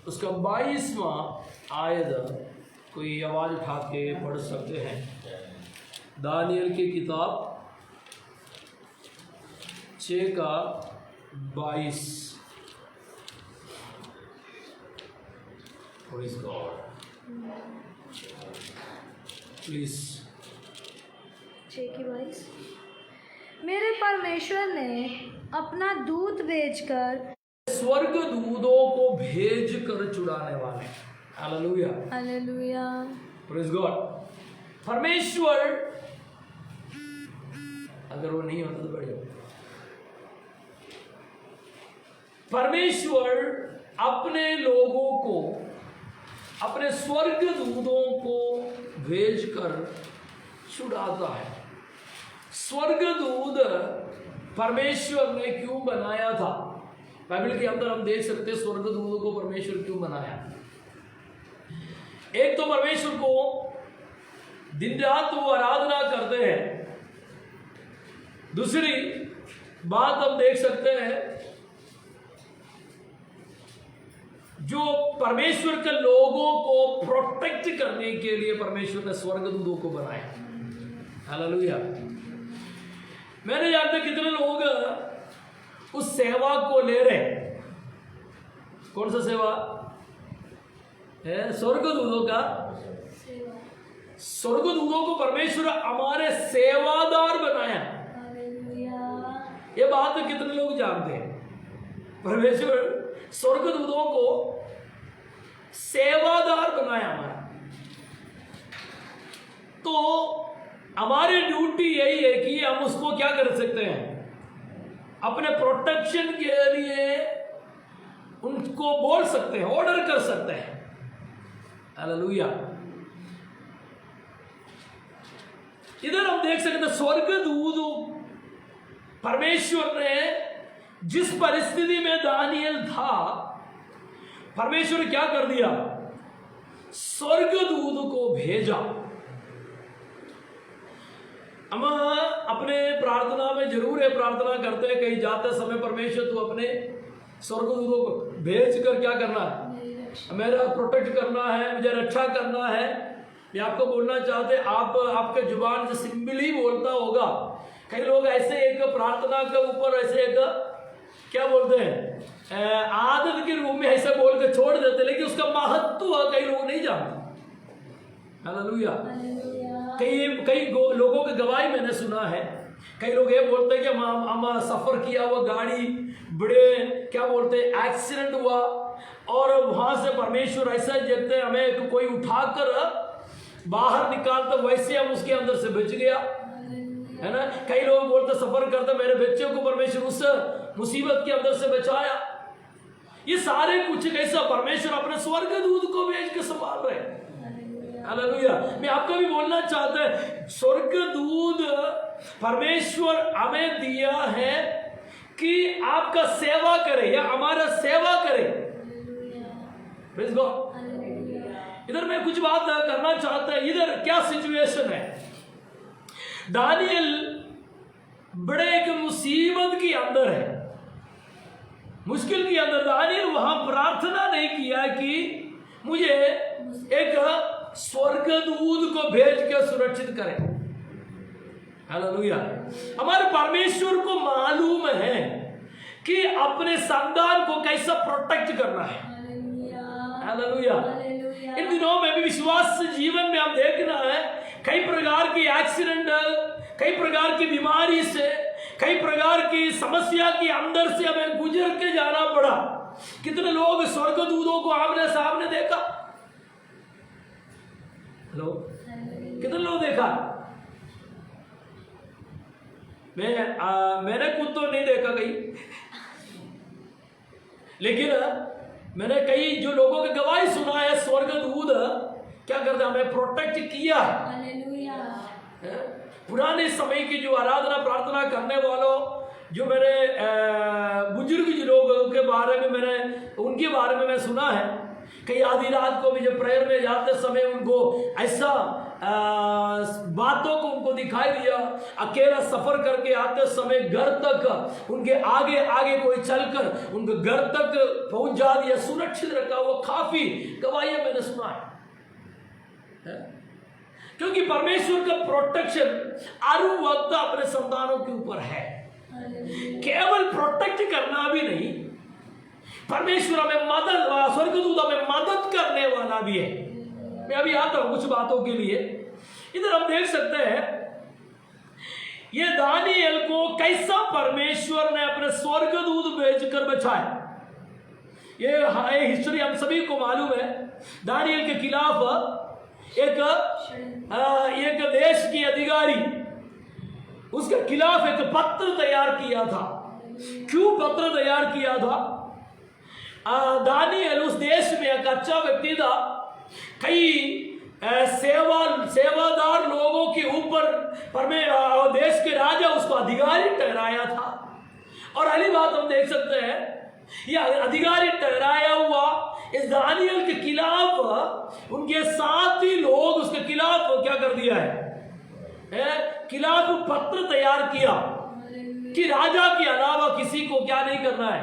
उसका 22वां आयत कोई आवाज़ उठा के पढ़ सकते हैं। दानियल की किताब 6 का 22। Praise God. Please. 6:22। मेरे परमेश्वर ने अपना दूत भेजकर स्वर्ग दूतों को भेज कर छुड़ाने वाले। Hallelujah, hallelujah. Praise God. परमेश्वर अगर वो नहीं होता तो बढ़िया। परमेश्वर अपने लोगों को, अपने स्वर्ग दूतों को भेज कर छुड़ाता है। स्वर्ग दूत परमेश्वर ने क्यों बनाया था? बाइबल के अंदर हम देख सकते हैं स्वर्ग दूतों को परमेश्वर क्यों बनाया। एक तो परमेश्वर को दिन रात वो आराधना करते हैं। दूसरी बात हम देख सकते हैं, जो परमेश्वर के लोगों को प्रोटेक्ट करने के लिए परमेश्वर ने स्वर्ग दूतों को बनाया। हालेलुया। मैंने जानते कितने लोग उस सेवा को ले रहे हैं। कौन सा सेवा है? स्वर्गदूतों का। स्वर्गदूतों को परमेश्वर हमारे सेवादार बनाया। ये बात कितने लोग जानते हैं? परमेश्वर स्वर्गदूतों को सेवादार बनाया हमारा। तो हमारी ड्यूटी यही है कि हम उसको क्या कर सकते हैं? अपने प्रोटेक्शन के लिए उनको बोल सकते हैं, ऑर्डर कर सकते हैं। हालेलुया। इधर हम देख सकते हैं स्वर्गदूत परमेश्वर ने जिस परिस्थिति में दानियल था, परमेश्वर ने क्या कर दिया? स्वर्गदूत को भेजा। हम अपने प्रार्थना में जरूर है प्रार्थना करते हैं, कहीं जाते समय परमेश्वर तू अपने स्वर्गदूतों को भेज कर क्या करना है? मेरा प्रोटेक्ट करना है, मुझे रक्षा करना है। मैं आपको बोलना चाहते, आप आपके जुबान से सिंपल ही बोलता होगा। कई लोग ऐसे एक प्रार्थना के ऊपर ऐसे एक क्या बोलते हैं, आदत के रूप में ऐसे बोल के छोड़ देते, लेकिन उसका महत्व कई लोग नहीं जानते। हालेलुया। कई लोगों की गवाही मैंने सुना है। कई लोग ये बोलते हैं कि हम सफर किया हुआ गाड़ी बड़े क्या बोलते हैं एक्सीडेंट हुआ और वहां से परमेश्वर ऐसा देखते हैं हमें कोई उठाकर बाहर निकालता, वैसे हम उसके अंदर से बच गया, है ना। कई लोग बोलते सफर करते मेरे बच्चे को परमेश्वर उस मुसीबत के अंदर से बचाया। ये सारे कुछ कैसा परमेश्वर अपने स्वर्गदूत को भेज के संभाल रहे हैं। हालेलुया। मैं आपको भी बोलना चाहता है, स्वर्गदूत परमेश्वर हमें दिया है कि आपका सेवा करे या हमारा सेवा करे। Praise God. इधर मैं कुछ बात करना चाहता है। इधर क्या सिचुएशन है? दानियल बड़े एक मुसीबत के अंदर है, मुश्किल के अंदर। दानियल वहां प्रार्थना नहीं किया कि मुझे एक स्वर्गदूत को भेज के सुरक्षित करें। हालेलुया। हमारे परमेश्वर को मालूम है कि अपने संतान को कैसा प्रोटेक्ट करना है। हालेलुया। इन दिनों में भी विश्वास जीवन में हम देखना है, कई प्रकार की एक्सीडेंट, कई प्रकार की बीमारी से, कई प्रकार की समस्या के अंदर से हमें गुजर के जाना पड़ा। कितने लोग स्वर्गदूतों को आमने सामने देखा? हेलो, कितने लोग देखा? मैंने खुद तो नहीं देखा कहीं, लेकिन मैंने कई जो लोगों की गवाही सुना है, स्वर्गदूत क्या करते, हमें प्रोटेक्ट किया। हालेलुया। पुराने समय की जो आराधना प्रार्थना करने वालों, जो मेरे बुजुर्ग लोगों के बारे में उनके बारे में मैं सुना है। कई आधी रात को भी जब प्रेयर में जाते समय उनको ऐसा बातों को उनको दिखाई दिया। अकेला सफर करके आते समय घर तक उनके आगे आगे कोई चलकर उनको घर तक पहुंचा दिया, सुरक्षित रखा। वो काफी गवाहियां मैंने सुना है, क्योंकि परमेश्वर का प्रोटेक्शन हर वक्त अपने संतानों के ऊपर है। केवल प्रोटेक्ट करना भी नहीं, परमेश्वर हमें मदद, स्वर्गदूत हमें मदद करने वाला भी है। मैं अभी आता हूं कुछ बातों के लिए। इधर हम देख सकते हैं ये दानिएल को कैसा परमेश्वर ने अपने स्वर्गदूत भेजकर बचाया। ये हिस्ट्री हम सभी को मालूम है। दानिएल के खिलाफ एक देश की अधिकारी उसके खिलाफ एक पत्र तैयार किया था। क्यों पत्र तैयार किया था? दानिएल उस देश में एक अच्छा व्यक्ति था। कई सेवादार लोगों के ऊपर देश के राजा उसको अधिकारी ठहराया था। और अगली बात हम देख सकते हैं, यह अधिकारी ठहराया हुआ इस दानिएल के खिलाफ उनके साथ ही लोग उसके खिलाफ क्या कर दिया है, खिलाफ पत्र तैयार किया कि राजा के अलावा किसी को क्या नहीं करना है,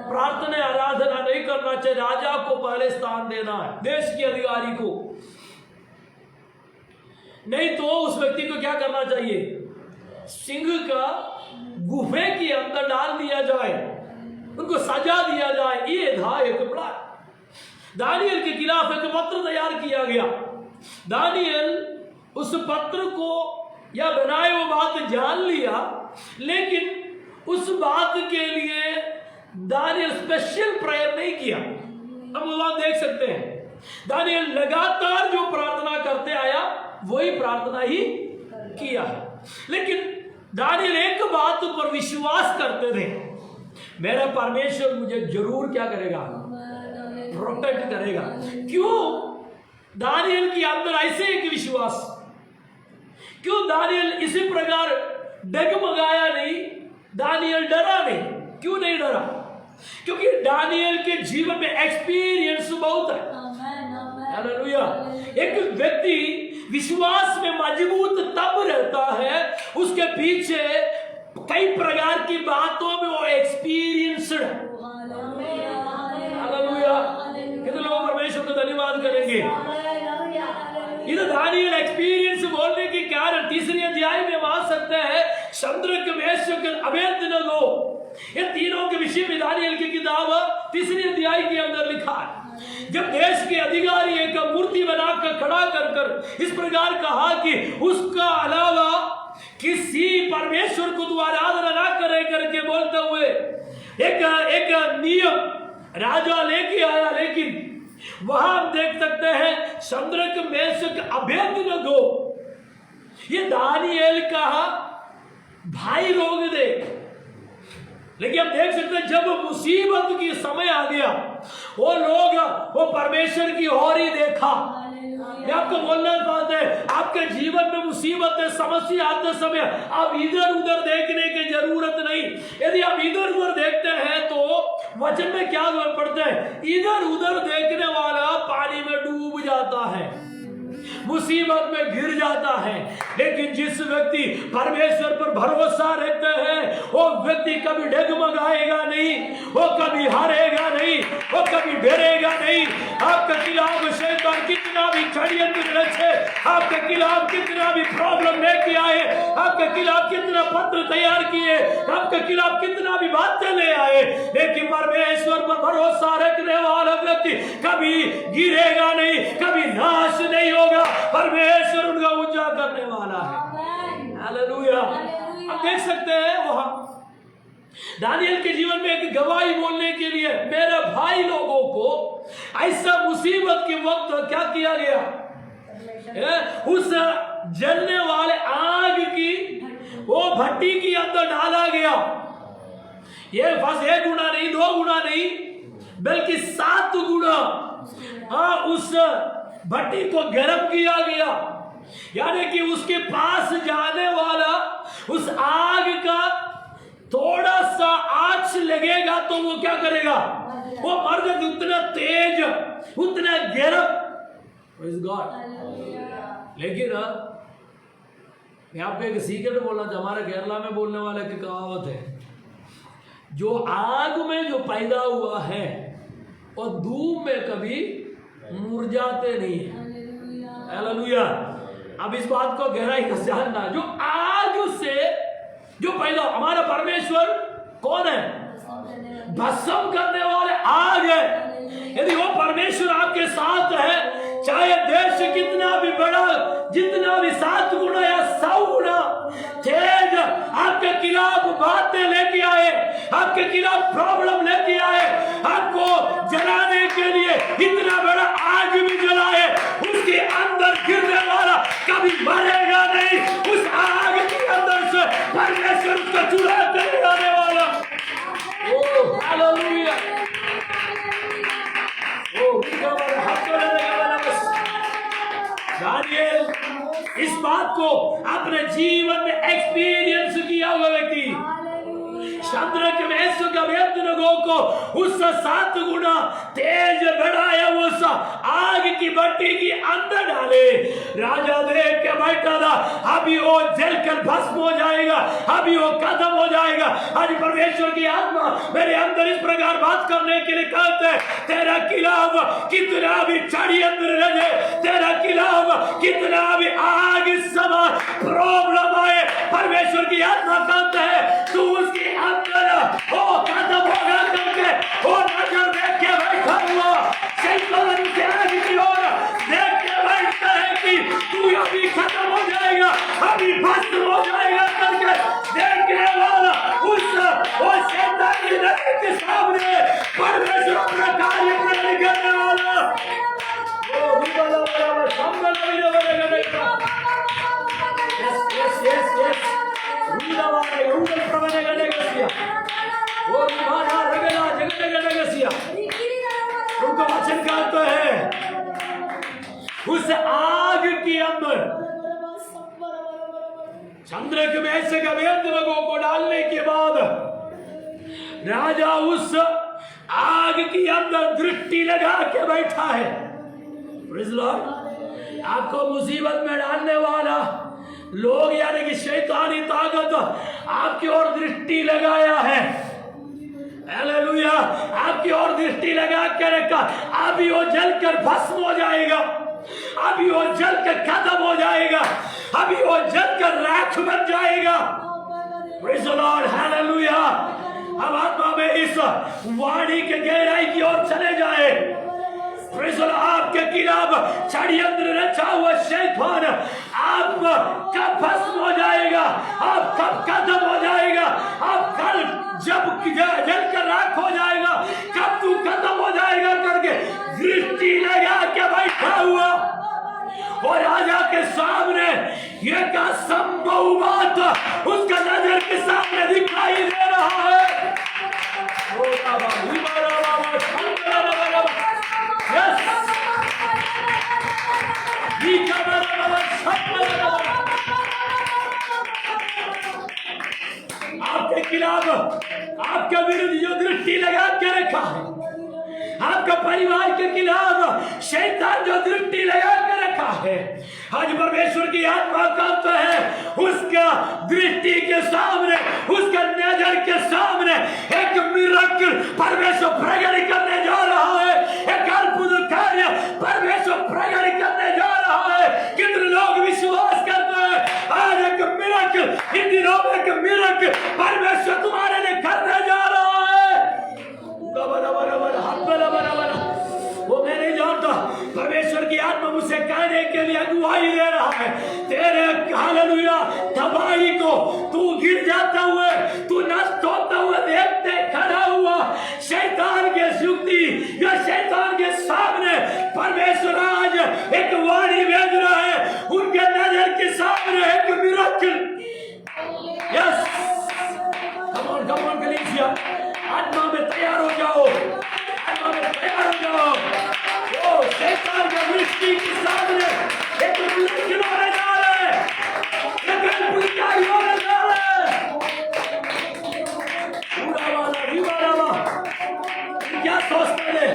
प्रार्थना आराधना नहीं करना चाहिए, राजा को पहले स्थान देना है, देश के अधिकारी को। नहीं तो उस व्यक्ति को क्या करना चाहिए, सिंह का गुफे के अंदर डाल दिया जाए, उनको सजा दिया जाए। ये था एक प्लान। दानिएल के खिलाफ एक पत्र तैयार किया गया। दानिएल उस पत्र को या बनाए वो बात जान लिया, लेकिन उस बात के लिए दानिएल स्पेशल प्रेयर नहीं किया। हम वो बात देख सकते हैं, दानिएल लगातार जो प्रार्थना करते आया वही प्रार्थना ही किया है। लेकिन दानिएल एक बात पर विश्वास करते थे, मेरा परमेश्वर मुझे जरूर क्या करेगा, प्रोटेक्ट करेगा। क्यों दानिएल के अंदर ऐसे एक विश्वास? क्यों दानिएल इसी प्रकार डगमगाया नहीं, दानिएल डरा नहीं? क्यों नहीं डरा? क्योंकि दानिएल के जीवन में एक्सपीरियंस बहुत है। हालेलुया। एक व्यक्ति विश्वास में मजबूत तब रहता है उसके पीछे कई प्रकार की बातों में वो एक्सपीरियंस्ड है। हालेलुया। कितने लोग परमेश्वर को धन्यवाद करेंगे। इधर दानिएल एक्सपीरियंस बोलने के कारण तीसरी अध्याय में हम आ सकते हैं, शद्रक मेशक अबेदनगो, ये तीनों के विषय में दानिएल की किताब तीसरी अध्याय के अंदर लिखा है। जब देश के अधिकारी एक मूर्ति बनाकर खड़ा कर इस प्रकार कहा कि उसका अलावा किसी परमेश्वर को तू आराधना ना करे करके बोलते हुए एक नियम राजा लेके आया। लेकिन वहां हम देख सकते हैं शद्रक मेशक अबेदनगो, ये दानिएल का भाई लोग थे। लेकिन हम देख सकते हैं जब मुसीबत की समय आ गया, वो परमेश्वर की ओर ही देखा। मैं आपको बोलना चाहते हैं, आपके जीवन में मुसीबत समस्या आते समय आप इधर उधर देखने की जरूरत नहीं। यदि आप इधर उधर देखते हैं तो वचन में क्या पढ़ते हैं, इधर उधर देखने वाला पानी में डूब जाता है, मुसीबत में गिर जाता है। लेकिन जिस व्यक्ति परमेश्वर पर भरोसा रखते हैं वो व्यक्ति कभी डगमगाएगा नहीं, वो कभी हारेगा नहीं, वो कभी डरेगा नहीं। आपके खिलाफ शैतान कितना भी षड्यंत्र रचे, आपके खिलाफ कितना भी प्रॉब्लम लेके आए, आपके खिलाफ कितना पत्र तैयार किए, आपके खिलाफ कितना भी बातें ले आए, लेकिन परमेश्वर पर भरोसा रखने वाला व्यक्ति कभी गिरेगा नहीं, कभी नाश नहीं होगा। परमेश्वर उनका ऊंचा करने वाला है। हालेलुया। आप देख सकते हैं वहां दानिएल के जीवन में एक गवाही बोलने के लिए मेरे भाई लोगों को ऐसा मुसीबत के वक्त क्या किया गया, उस जलने वाले आग की वो भट्टी के अंदर डाला गया। ये बस 1 गुना नहीं, 2 गुना नहीं, बल्कि 7 गुना उस भट्टी को गर्म किया गया। यानी कि उसके पास जाने वाला उस आग का थोड़ा सा आंच लगेगा तो वो क्या करेगा, वो मर जाएगा। उतना तेज, उतना गर्म। लेकिन मैं आपको एक सीक्रेट बोलना चाहता, हमारे केरला में बोलने वाले की कहावत है, जो आग में जो पैदा हुआ है और धूप में कभी मुरझाते नहीं है। हालेलुया। अब इस बात को गहराई से जानना, जो आग से जो पैदा, हमारा परमेश्वर कौन है? भस्म करने वाले आग है। यदि वो परमेश्वर आपके साथ है, चाहे देश कितना भी बड़ा, जितना भी 7 गुना या 100 गुना तेज आपके खिलाफ बातें लेके आए, आपके खिलाफ प्रॉब्लम लेके आए, आपको जलाने के लिए इतना बड़ा आग भी जलाए, उसके अंदर गिरने वाला कभी मरेगा नहीं। उस आग के अंदर से परमेश्वर उसको चुरा कर आने वाला। ओ हालेलुया। दानिएल इस बात को अपने जीवन में एक्सपीरियंस किया हुआ व्यक्ति, शद्रक मेशक अबेदनगो को उस 7 गुना तेज बढ़ाया, उस आग की भट्टी के अंदर डाले। राजा देख के बैठा था, अभी वो जलकर भस्म हो जाएगा, अभी वो खत्म हो जाएगा। आज परमेश्वर की आत्मा मेरे अंदर इस प्रकार बात करने के लिए कहते हैं, तेरा खिलाफ कितना भी षड्यंत्र रहे, तेरा खिलाफ कितना भी आग समान प्रॉब्लम आए, परमेश्वर की आत्मा कहते हैं तू उसके अंदर वो खत्म होगा करके वो नजर देख के बैठा हुआ शैतान के आग की ओर देख के बैठता है कि तू अभी खत्म हो जाएगा, अभी भस्म हो जाएगा करके देखने वाला वो शैतान की नजर के सामने परमेश्वर अपना कार्य करने करने वाला वो भी बड़ा संबल नहीं बनेगा। यस उनको वचन कहते हैं उस आग के अंदर चंद्रक में से लोगों को डालने के बाद राजा उस आग के अंदर दृष्टि लगा के बैठा है। आपको मुसीबत में डालने वाला लोग यानी कि शैतानी ताकत आपकी ओर दृष्टि लगाया है। हालेलुया। आपकी ओर दृष्टि लगा के रखा, अभी वो जलकर भस्म हो जाएगा, अभी वो जलकर खत्म हो जाएगा, अभी वो जलकर राख बन जाएगा। Praise the Lord. हालेलुया। अब आत्मा में इस वाणी के गहराई की ओर चले जाए। आपके खिलाफ षड्यंत्र रचा हुआ शैतान आप कब भस्म हो जाएगा, आप कब खत्म हो जाएगा, आप कल जब जलकर राख हो जाएगा, कब तू खत्म हो जाएगा करके दृष्टि लगा के बैठा हुआ और राजा के सामने एक असंभव बात उसका नजर के सामने दिखाई दे रहा है। आपके खिलाफ आपके विरुद्ध जो दृष्टि लगा के रखा है, आपका परिवार के खिलाफ शैतान जो दृष्टि लगा के रखा है, आज परमेश्वर की आत्मा कहता है उसका दृष्टि के सामने, उसका नजर के सामने एक मिरेकल परमेश्वर प्रकट करने जा रहा है, एक अद्भुत कार्य परमेश्वर प्रकट करने जा रहा है। कितने लोग विश्वास करते हैं आज एक मिरेकल इन दिनों में एक मिरेकल परमेश्वर तुम्हारे लिए करने जा रहा है। वो मैं नहीं जानता, परमेश्वर की आत्मा मुझसे कहने के लिए अगुवाई दे रहा है। तेरे हालेलुया तबाही को तू गिर जाता हुए, तू नष्ट होता हुआ देखते खड़ा हुआ शैतान के युक्ति या शैतान के सामने परमेश्वर आज एक वाणी भेज रहा है, उनके नजर के सामने एक मिरेकल। यस, कम ऑन कलीसिया, आत्मा में तैयार हो जाओ, आत्मा में तैयार हो जाओ। वो शैतान के दृष्टि के सामने एक मिरेकल होने जा रहा है, एक अद्भुत कार्य होने जा रहा है। पूरा वाला क्या सोचते हैं?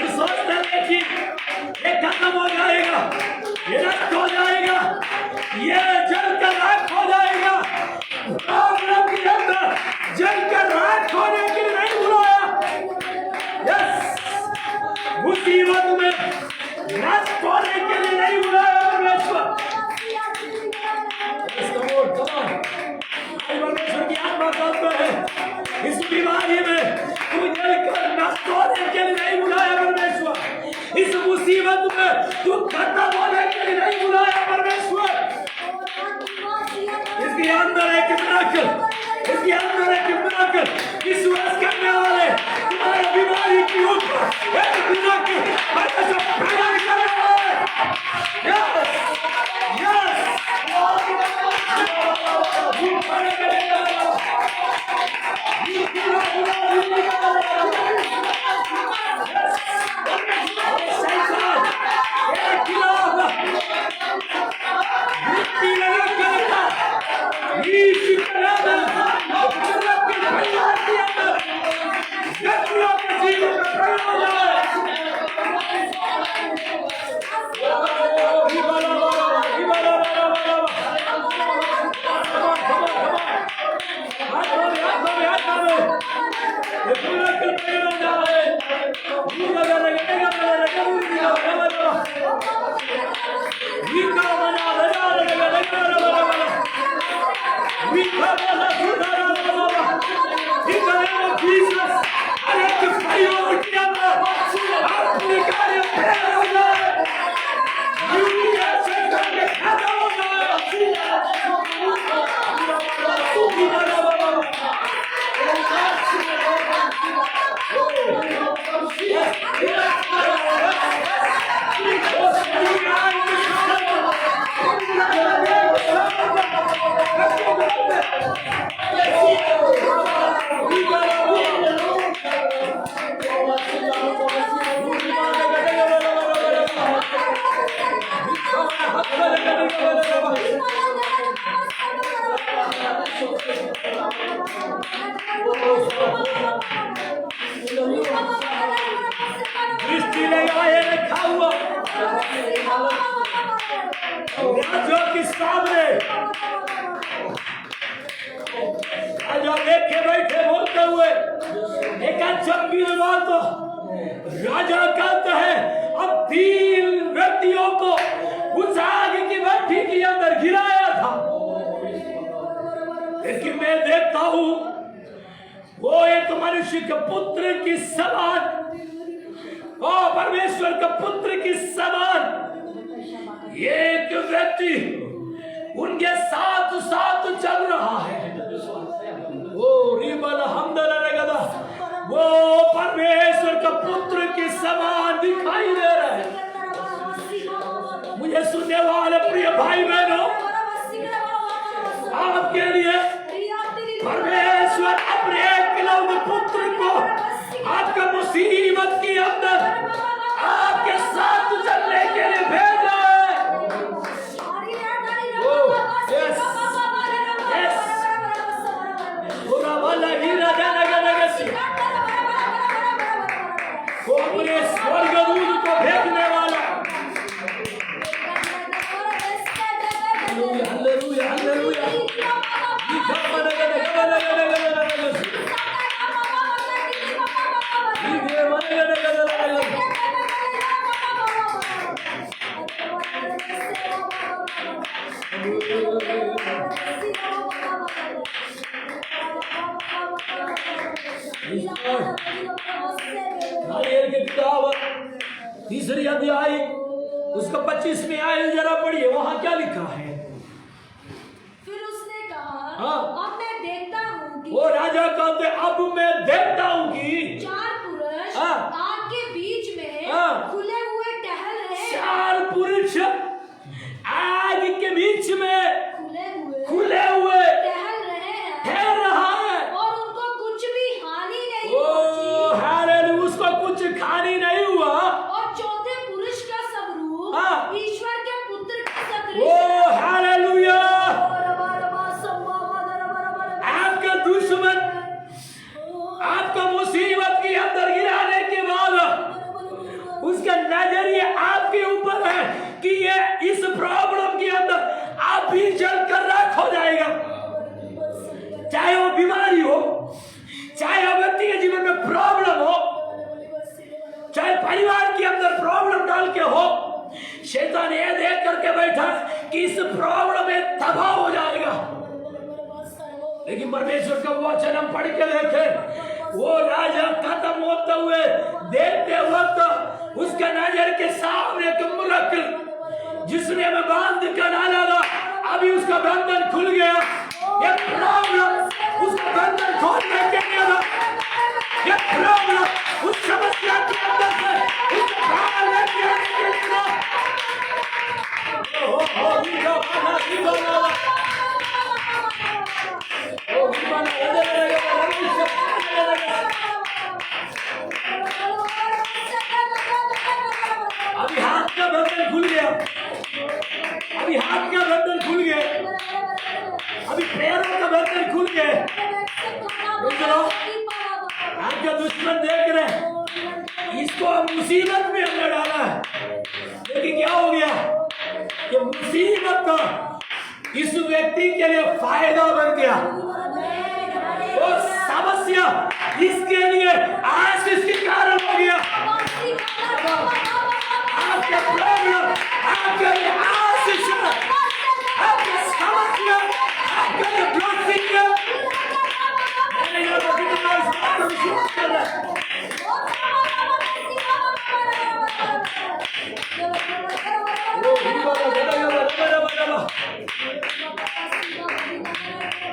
सोचते हैं कि ये खत्म हो जाएगा, ये नष्ट हो जाएगा, ये जलकर राख हो जाएगा। प्रॉब्लम के अंदर जलकर राख होने के लिए नहीं बुलाया। यस, मुसीबत में नष्ट होने के लिए नहीं बुलाया परमेश्वर। परमेश्वर की आत्मा कहता है इस बीमारी में तू जलकर नष्ट होने के लिए नहीं बुलाया परमेश्वर। इस मुसीबत में तू खत्म होने के लिए नहीं बुलाया परमेश्वर। इसके अंदर एक मिराकल, इसके अंदर एक मिराकल, विश्वास करने वाले तुम्हारी बीमारी की ऊपर एक मिराकल परमेश्वर प्रदान करने वाला है। यस यस, दृष्टि लगाए रखा हुआ राजा के सामने राजा देखे बैठे बोलते हुए एक अच्छा बात राजा कहता है अब 3 व्यक्तियों को उस आग की भट्ठी के अंदर गिराया था, लेकिन मैं देखता हूं वो एक मनुष्य के पुत्र की समान, ओ परमेश्वर का पुत्र की समान एक व्यक्ति उनके साथ साथ चल रहा है। वो रिबल हमदला, वो परमेश्वर का पुत्र के समान दिखाई दे रहा है। मुझे सुनने वाले प्रिय भाई बहनों, आपके लिए परमेश्वर अपने एकलौते पुत्र को आपका मुसीबत के अंदर आपके साथ चलने के लिए भेजा है। वो अपने स्वर्गदूत को भेजने वाला। हालेलुया हालेलुया किताब 3 अध्याय उसका 25वें आयत जरा पढ़िए, वहां क्या लिखा है। फिर उसने कहा हाँ। अब मैं देखता हूँ कि वो राजा कहते अब मैं देखता हूँ कि 4 पुरुष हाँ। आग के बीच में हाँ। खुले हुए टहल रहे हैं। 4 पुरुष आग के बीच में खुले हुए टहल रहा है और उनको कुछ भी हानि नहीं पहुंची। हालेलुया, उसको कुछ हानि नहीं हुआ। और चौथे पुरुष का स्वरूप हाँ। ईश्वर के पुत्र के सदृश ओ है। हालेलुया, आपका दुश्मन आपका मुसीबत के शैतान ये देख करके बैठा कि इस प्रॉब्लम में तबाह हो जाएगा, लेकिन परमेश्वर का वचन हम पढ़ के देखें, वो राजा खत्म होते हुए देखते वक्त उसके नजर के सामने एक मिरेकल जिसने हमें बांध कर डाला था, अभी उसका बंधन खुल गया। ये प्रॉब्लम उसका बंधन खोलने के लिए था, ये प्रॉब्लम उस समस्या के अंदर से उसको बाहर लेके आने के लिए था। अभी हाथ का बंधन खुल गया, अभी हाथ का बंधन खुल गया, अभी पैरों का बंधन खुल गया। आपका दुश्मन देख रहे इसको मुसीबत में हमने डाला है, लेकिन क्या हो गया कि मुसीबत इस व्यक्ति के लिए फायदा बन गया, और समस्या इसके लिए आशीष के कारण हो गया। आपका प्रॉब्लम आपके लिए आशीष है, आपकी समस्या आपके लिए ब्लेसिंग है। मैंने यहाँ पर कितना इस बात को विश्वास कर रहा है।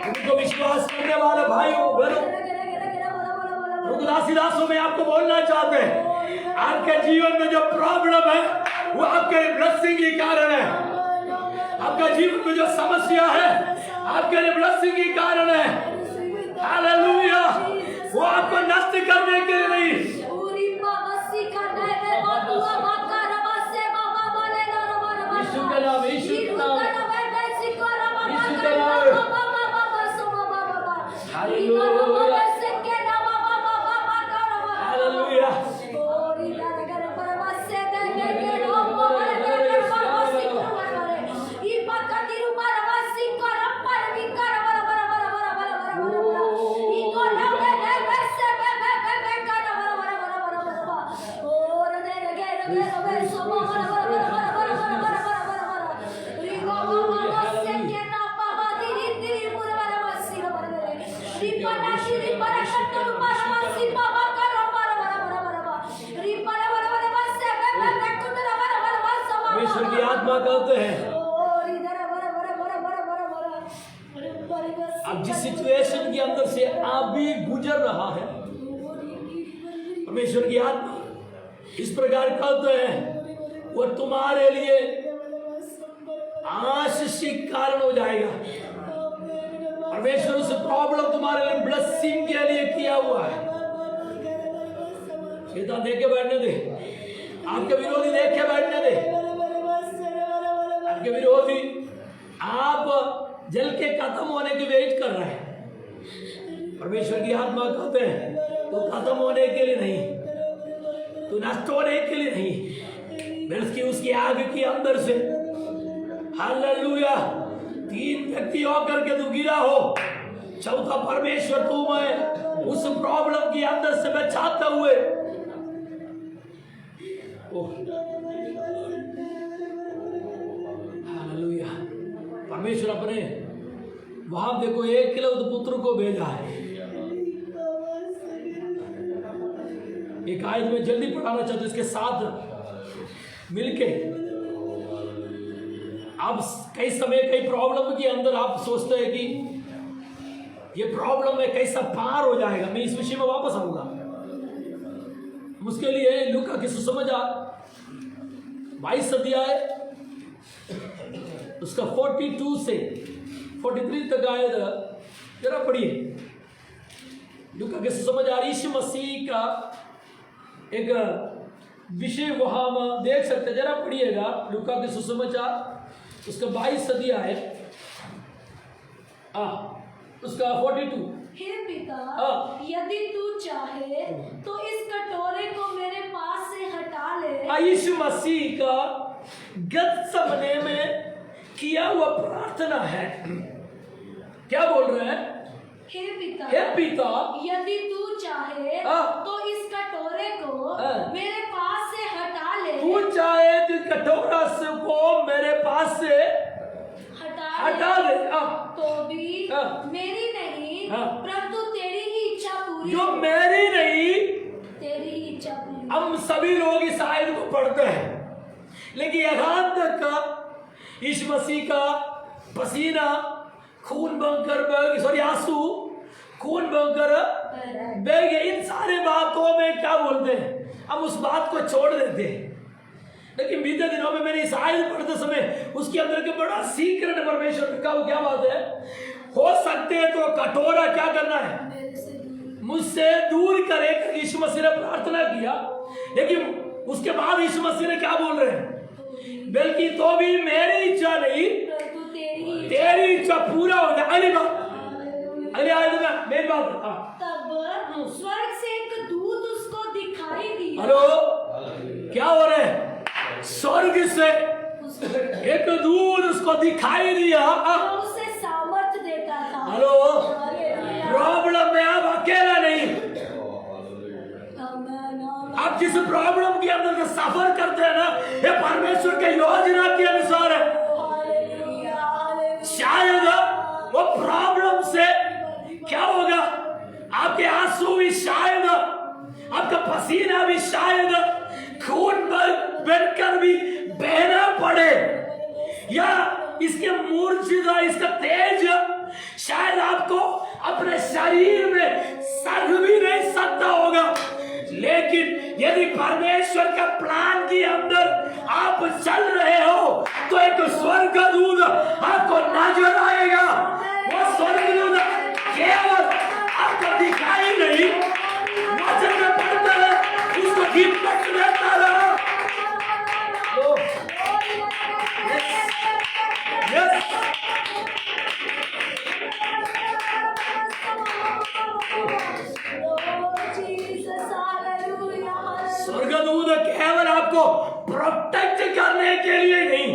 उनको विश्वास करने वाले भाइयों बहनों, रुद्रासीदासों में आपको बोलना चाहते हैं, आपके जीवन में जो प्रॉब्लम है वो आपके ब्लेसिंग के कारण है। आपका जीवन में जो समस्या है आपके लिए ब्लेसिंग के कारण है। हालेलुया, वो आपको नष्ट करने के लिए नहीं। यीशु का नाम, यीशु का नाम, यीशु का नाम। Hallelujah, hallelujah. परमेश्वर की आत्मा कहते हैं, अब जिस सिचुएशन के अंदर से आप भी गुजर रहा है, परमेश्वर की आत्मा इस प्रकार कहते हैं, वो तुम्हारे लिए आशीष के कारण हो जाएगा। परमेश्वर उस प्रॉब्लम तुम्हारे लिए ब्लेसिंग के लिए किया हुआ है। शैतान देख के बैठने दे, आपके विरोधी देख के बैठने दे, आपके विरोधी आप जल के खत्म होने की वेट कर रहे हैं। परमेश्वर की आत्मा कहते हैं, तो खत्म होने के लिए नहीं, तो नष्ट होने के लिए नहीं, बल्कि उसकी आग के अंदर से, हालेलुया, 3 व्यक्ति होकर के तू गिरा हो, चौथा परमेश्वर तुम्हें उस प्रॉब्लम के अंदर से बचाते हुए, हालेलुया, परमेश्वर अपने वहां देखो एकलौते पुत्र को भेजा है। एक आयत में जल्दी पढ़ाना चाहते हैं, इसके साथ मिलके। अब कई समय कई प्रॉब्लम के अंदर आप सोचते हैं कि ये प्रॉब्लम में कैसा पार हो जाएगा, मैं इस विषय में वापस आऊंगा। उसके लिए लूका की सुसमाचार 22 अध्याय उसका 42 से 43 तक आए, जरा पढ़िए। लूका के सुसमाचार यीशु मसीह का एक विषय वहां हम देख सकते हैं, जरा पढ़िएगा। लूका के सुसमाचार उसका 22 अध्याय उसका 42। हे पिता, यदि तू चाहे तो इस कटोरे को मेरे पास से हटा ले। यीशु मसीह का गतसमने में किया हुआ प्रार्थना है। क्या बोल रहे हैं? हे पिता, यदि तू चाहे तो इस कटोरे को मेरे पास से हटा ले। तू चाहे तो कटोरा से को मेरी नहीं हाँ। परंतु तेरी ही इच्छा पूरी जो हो। मेरी नहीं, तेरी ही इच्छा पूरी हो। हम सभी लोग इस आयत को पढ़ते हैं, लेकिन यहाँ तक का यीशु मसीह का पसीना, खून बहकर सॉरी आंसू खून बहकर बह गए, इन सारे बातों में क्या बोलते हैं, हम उस बात को छोड़ देते हैं। लेकिन बीते दिनों में मैंने इस आयत पढ़ते समय उसके अंदर के बड़ा सीक्रेट परमेश्वर का वो क्या बात है, हो सकते है तो कटोरा क्या करना है, मेरे से दूर। मुझसे दूर करे, यीशु मसीह ने प्रार्थना किया। लेकिन उसके बाद यीशु मसीह ने क्या बोल रहे हैं, बल्कि तो भी मेरी इच्छा नहीं परंतु तेरी तेरी इच्छा पूरा हो जाए। अगली बात, अगली आयत में मेरी बात, हाँ। तब स्वर्ग से एक दूत उसको दिखाई दिया। हेलो, क्या हो रहा है, स्वर्ग से एक दूत उसको दिखाई दिया। जो उसे सामर्थ्य देता था। हेलो, प्रॉब्लम में आप अकेला नहीं, आप जिस प्रॉब्लम के अंदर से सफर करते हैं ना, ये परमेश्वर के योजना के अनुसार है। शायद वो प्रॉब्लम से क्या होगा, आपके आंसू भी शायद, आपका पसीना भी शायद, खून बनकर भी बहना पड़े, या इसके मूर्छिता, इसका तेज शायद आपको अपने शरीर में सह भी नहीं सकता होगा। लेकिन यदि परमेश्वर का प्लान के अंदर आप चल रहे हो तो एक स्वर्गदूत आपको नजर आएगा। वो स्वर्गदूत केवल आपको दिखाई नहीं, वचन में पढ़ता है, उसको हिम्मत देता रहा। स्वर्गदूत केवल आपको प्रोटेक्ट करने के लिए नहीं,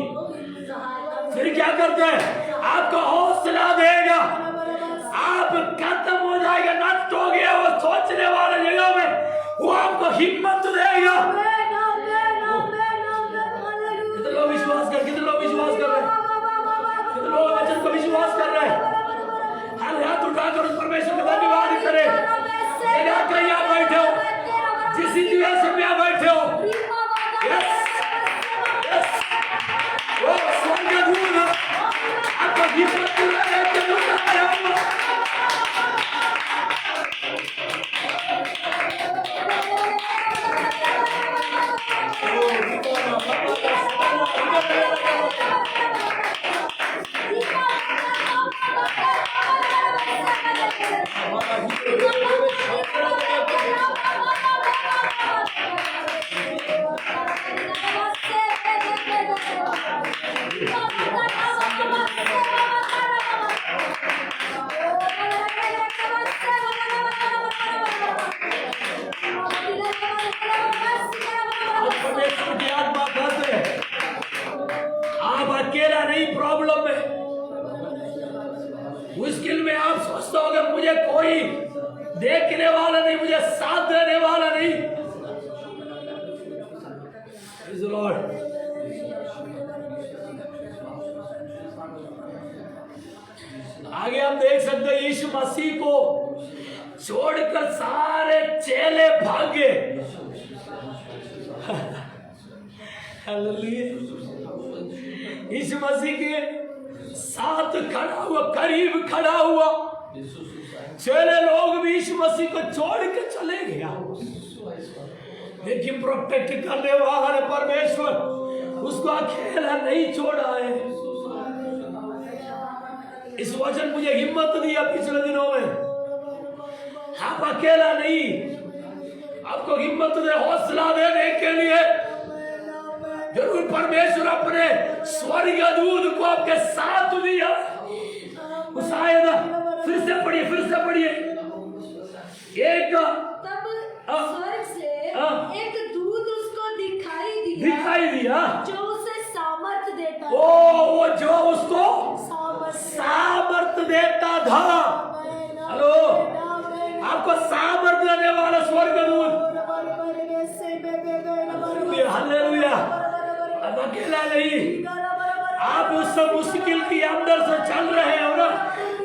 फिर क्या करते हैं, आपको हौसला देगा। आप खत्म हो जाएगा, नष्ट हो गया वो सोचने वाले जगह में, वो आपको हिम्मत देगा। कितने लोग विश्वास कर, कितने लोग विश्वास कर रहे हैं, कितने लोग वचन को विश्वास कर रहे हैं। हर हाथ उठाकर उस परमेश्वर का धन्यवाद करें। कहीं आप बैठे हो, जिस सिचुएशन में आप बैठे हो, यस यस, वो स्वर्गदूत आपको हिम्मत देके बुला रहा है। प्रॉब्लम में, मुश्किल में आप सोचते होगे मुझे कोई देखने वाला नहीं, मुझे साथ देने वाला नहीं। Praise the Lord. आगे हम देख सकते हैं यीशु मसीह को छोड़कर सारे चेले भाग गए। हालेलुया। यीशु मसीह के साथ खड़ा हुआ, करीब खड़ा हुआ, चेले लोग भी यीशु मसीह को छोड़ के चले गया, लेकिन प्रोटेक्ट करने वाला परमेश्वर उसको अकेला नहीं छोड़ा है। इस वचन मुझे हिम्मत दिया पिछले दिनों में, आप अकेला नहीं, आपको हिम्मत दे, हौसला देने के लिए जरूर परमेश्वर अपने स्वर्गदूत को आपके साथ दिया। उस आयत फिर से पढ़िए, फिर से पढ़िए। एक तब स्वर्ग से एक दूत उसको दिखाई दिया जो उसे सामर्थ देता था। वो जो उसको सामर्थ देता था। हेलो, आपको सामर्थ देने वाला स्वर्गदूत, हालेलुया। अब अकेला नहीं, आप उस मुश्किल के अंदर से चल रहे हो ना,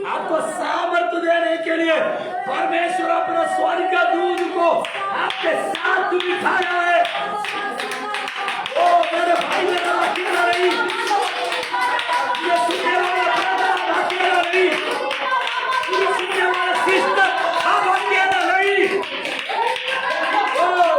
आपको सामर्थ्य देने के लिए परमेश्वर अपना स्वर्ग का दूध को आपके साथ बिठाया है। ओ मेरे भाई मेरा अकेला नहीं, ये सुनने वाला ब्रदर अकेला नहीं, ये सुनने वाला सिस्टर आप अकेला नहीं। ओ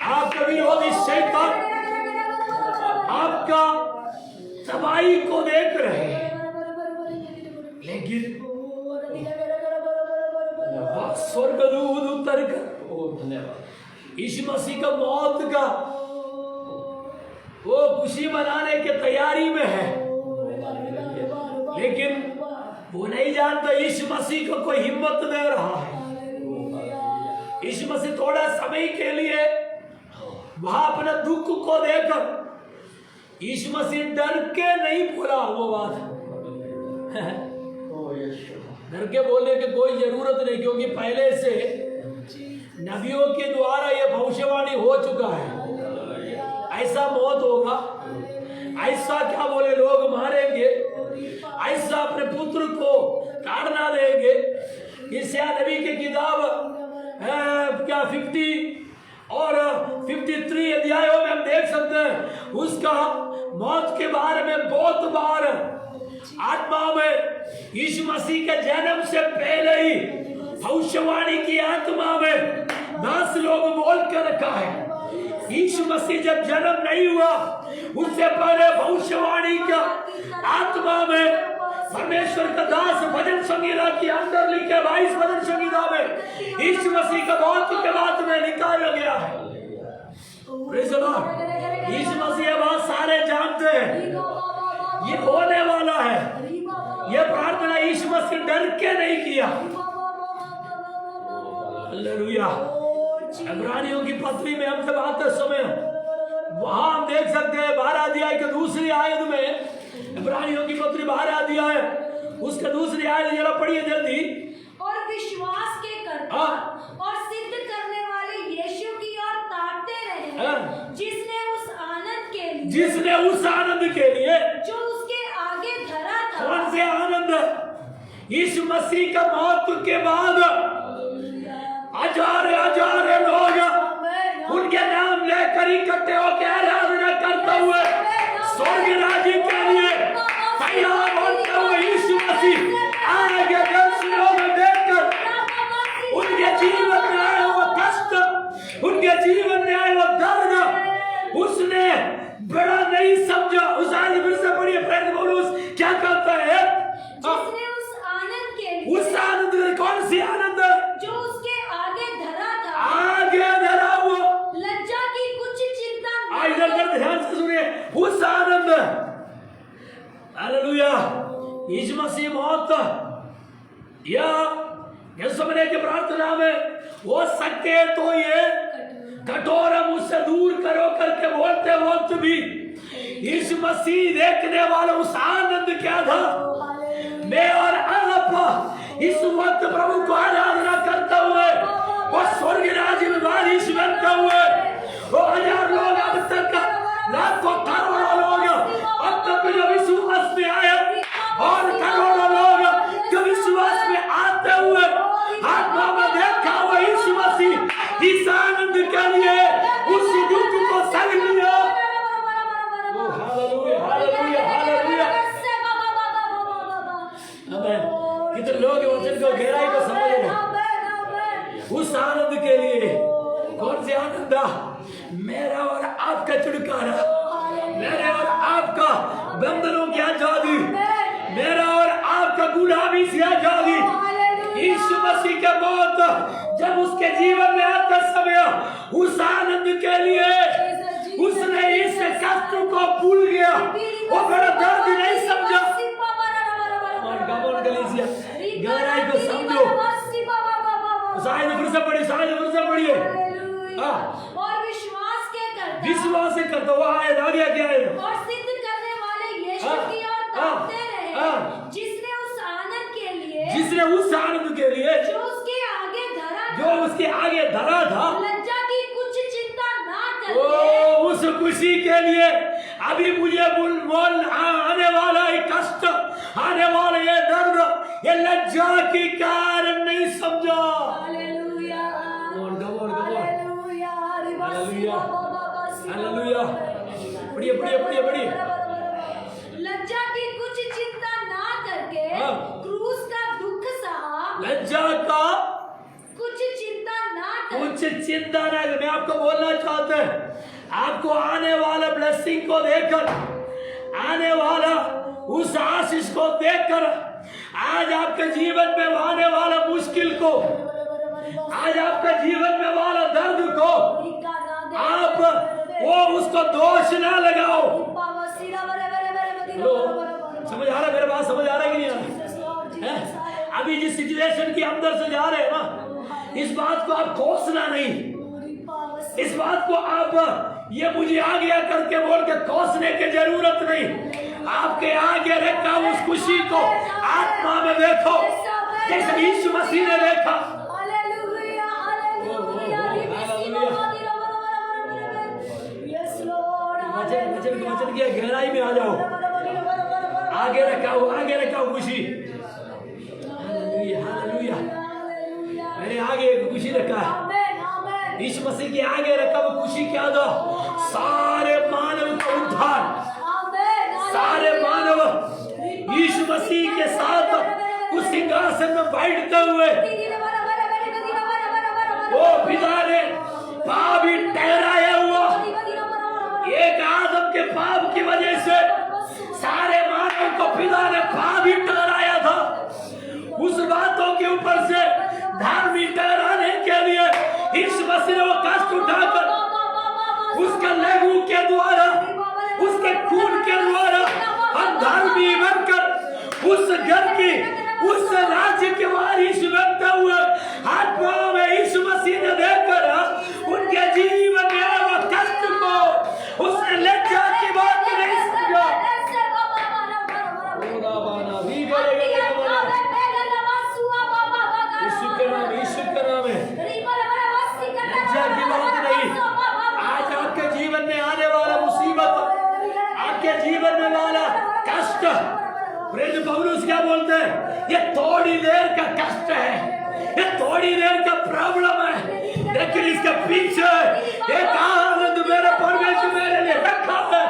आप कभी होगी शैतान आपका तबाही को देख रहे हैं, लेकिन स्वर्गदूत उतर कर धन्यवाद यीशु मसीह का मौत का वो खुशी मनाने की तैयारी में है, लेकिन वो नहीं जानता यीशु मसीह को कोई हिम्मत दे रहा है। यीशु मसीह थोड़ा समय के लिए वहां अपने दुख को देखकर यीशु मसीह डर के नहीं बोला वो बात डर के बोलने की कोई जरूरत नहीं, क्योंकि पहले से नबियों के द्वारा यह भविष्यवाणी हो चुका है। ऐसा मौत होगा, ऐसा क्या बोले लोग मारेंगे, ऐसा अपने पुत्र को ताड़ना देंगे। यशायाह नबी की किताब क्या 50 और 53 अध्यायों में हम देख सकते हैं, उसका मौत के बारे में बहुत बार आत्मा में यीशु मसीह के जन्म से पहले ही भविष्यवाणी की आत्मा में 10 लोग बोल कर रखा है। यीशु मसीह जब जन्म नहीं हुआ उससे पहले भविष्यवाणी का आत्मा में परमेश्वर का दास भजन संगीता के अंदर लिखे 22 भजन संगीता में यीशु मसीह का मौत के बाद में निकाला गया है। Praise the lord. यीशु मसीह बात सारे जानते हैं, ये होने वाला है। ये प्रार्थना यीशु मसीह डर के नहीं किया। हालेलुया। इब्रानियों की पत्री में हम जब आते समय वहां हम देख सकते हैं 12 अध्याय के दूसरी आयत में, इब्रानियों की पत्री 12 अध्याय उसका दूसरी आयत जरा पढ़िए जल्दी। और विश्वास के कर्ता और सिद्ध करने वाले यीशु की ओर ताकते रहे, जिसने उस आनंद के लिए जो उसके आगे धरा था। कौन से आनंद? यीशु मसीह का मौत के बाद आज हजारे लोग उनके नाम लेकर इकट्ठे होकर आराधना करते हुए स्वर्ग राज्य के लिए तैयार होते हुए यीशु मसीह आगे दर्शनों में देखकर उनके जीवन में आए वो कष्ट, उनके जीवन में आए वो दर्द उसने बड़ा नहीं समझा। उस आदमी फिर से पढ़िए प्रेरित पौलुस क्या कहता है, जिसने उस आनंद के लिए, उस आनंद में कौन सी आनंद जो उसके आगे धरा था, आगे धरा हुआ लज्जा की कुछ चिंता आज इधर ध्यान से सुनिए, उस आनंद हालेलुया यीशु मसीह मौत या समझने की प्रार्थना में हो सके तो ये कटोरा मुझसे दूर करो करके बोलते वक्त भी यीशु मसीह देखने वाला उस आनंद क्या था। मैं और आप इस वक्त प्रभु को आराधना करते हुए वो स्वर्ग राज्य में बारिश बनते हुए वो हजार लोग अब तक लाखों करोड़ों लोग अब तक जो विश्वास में आए और करोड़ों लोग जो विश्वास में आते हुए आत्मा में देखा हुआ यीशु मसीह इस आनंद के लिए उस दुख को सह लिया। हालेलुया हालेलुया हालेलुया आमीन। कितने लोग वचन को गहराई को समझ रहे उस आनंद के लिए। कौन से आनंद? मेरा और आपका छुटकारा, मेरे और आपका बंधनों की आजादी, मेरा और आपका गुलामी से आजादी। यीशु मसीह के मौत जब उसके जीवन में आते समय उस आनंद के लिए उसने इस कष्ट को भूल गया, वो बड़ा दर्द नहीं समझा। गहराई को समझो। शायद फिर से पढ़िए और विश्वास के करता, विश्वास से करता हुआ आए आगे क्या है और सिद्ध करने वाले यीशु की ओर ताकते रहे, जिसने उस आनंद के लिए जो उसके आगे धरा था लज्जा की कुछ चिंता ना करके उस खुशी के लिए अभी मुझे मोल आने वाला ये कष्ट, आने वाला ये दर्द, ये लज्जा की कारण नहीं समझा। हालेलुया हालेलुया हालेलुया पढ़िए लज्जा की कुछ चिंता ना करके क्रूस का दुख सहा, लज्जा का कुछ चिंता ना करके, कुछ चिंता ना। मैं आपको बोलना चाहता हूं, आपको आने वाला ब्लेसिंग को देखकर, आने वाला उस आशीष को देखकर, आज आपके जीवन में आने वाला मुश्किल को, आज आपके जीवन में वाला दर्द को आप वो उसको दोष ना लगाओ। समझ आ रहा है मेरे बात? समझ आ रहा है कि नहीं आ रहा? अभी जिस सिचुएशन के अंदर से जा रहे हैं ना, इस बात को आप कोसना नहीं, इस बात को आप ये मुझे आ गया करके बोल के कोसने की जरूरत नहीं। आपके आगे रखा उस खुशी को आत्मा में देखो जैसे यीशु मसीह ने देखा। वचन की गहराई में आ जाओ। आगे रखा खुशी। हालेलुया मैंने आगे खुशी रखा है। यीशु मसीह के आगे रखा वो खुशी क्या था? सारे मानव का उद्धार, सारे मानव यीशु मसीह के साथ उस सिंहासन में बैठते हुए वो पिता ने पाप ही ठहराया हुआ। एक आदम के पाप की वजह से सारे मानव को पिता ने पाप ही ठहराया था। उस बातों के ऊपर से धार्मिक ठहराने के लिए यीशु मसीह ने वो कष्ट उठाकर उसके लहू के द्वारा, उसके खून के द्वारा हम धर्मी बनकर उस घर की, उस राज्य के वारिस बनते हुए आत्मा में यीशु मसीह ने देखकर उनके जीवन में आया कष्ट को उसने लज्जा की बात नहीं समझा। यीशु का नाम है, लज्जा की बात नहीं। आज आपके जीवन में आने वाला मुसीबत, आपके जीवन में वाला कष्ट, प्रेरित पौलुस क्या बोलते हैं? ये थोड़ी देर का कष्ट है, ये थोड़ी देर का प्रॉब्लम है, लेकिन इसके पीछे एक आनंद मेरे परमेश्वर मेरे लिए रखा है।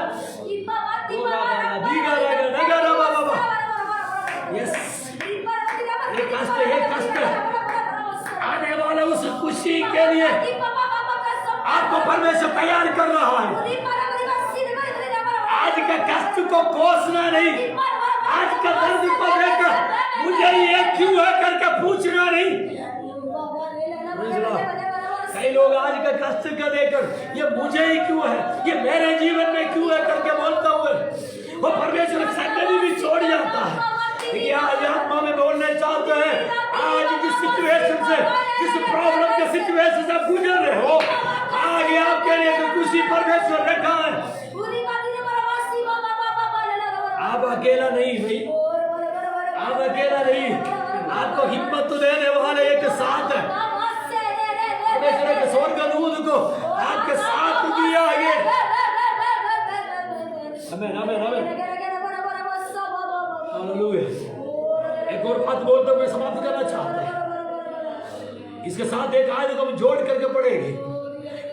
यस, ये कष्ट आने वाले उस खुशी के लिए आपको परमेश्वर तैयार कर रहा है। आज का कष्ट को कोसना नहीं, आज का दर्द को देखकर मुझे ये क्यों है करके पूछना नहीं। कई लोग आज का कष्ट का देखकर ये मुझे ही क्यों है, ये मेरे जीवन में क्यों है करके बोलता हुए वो परमेश्वर संगति भी छोड़ जाता है। लेकिन आज आत्मा में बोलना चाहते हैं, आज जिस सिचुएशन से, जिस प्रॉब्लम के सिचुएशन से आप गुजर रहे हो, आगे आपके लिए तो खुशी परमेश्वर रखा है। आप अकेला नहीं भाई, आप अकेला नहीं, आपको हिम्मत तो देने वाले एक साथ है। परमेश्वर के स्वर्गदूत को आपके साथ दिया है। आमीन आमीन आमीन, हालेलुया। एक और बात बोलते हुए समाप्त करना चाहते हैं, इसके साथ एक आयत को हम जोड़ करके पढ़ेंगे।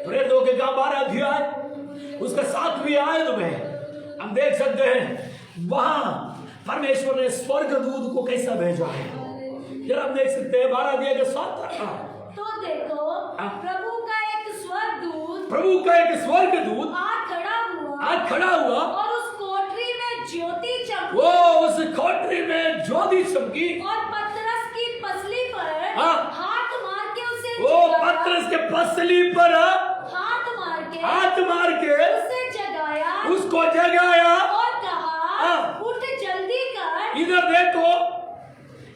प्रेरितों के काम 12 अध्याय उसका 7वीं आयत में हम देख सकते हैं वहां परमेश्वर ने स्वर्गदूत को कैसा भेजा है। जरा हम देख सकते हैं 12 अध्याय के 7। तो देखो प्रभु का एक स्वर्गदूत आज खड़ा हुआ और उस कोठरी में ज्योति चमकी, वो उस कोठरी में ज्योति चमकी और पतरस की पसली पर हाथ मार के उसे वो पतरस के पसली पर हाथ मार के उसे जगाया, उसको जगाया और कहा उठ जल्दी कर। इधर देखो,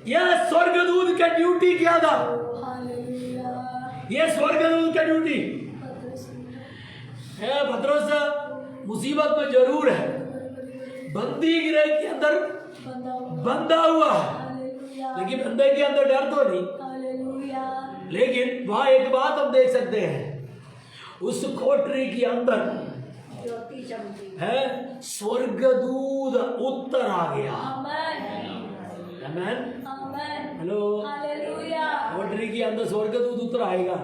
यह स्वर्गदूत का ड्यूटी क्या था? ये स्वर्गदूत का ड्यूटी है। पतरस मुसीबत में जरूर है, बंदी गृह के अंदर बंधा हुआ है, लेकिन बंदे के अंदर डर तो नहीं। लेकिन वहां एक बात हम देख सकते हैं, उस कोठरी के अंदर है स्वर्गदूत उत्तर आ गया। आमीन, हेलो, कोठरी के अंदर स्वर्गदूत उत्तर आएगा।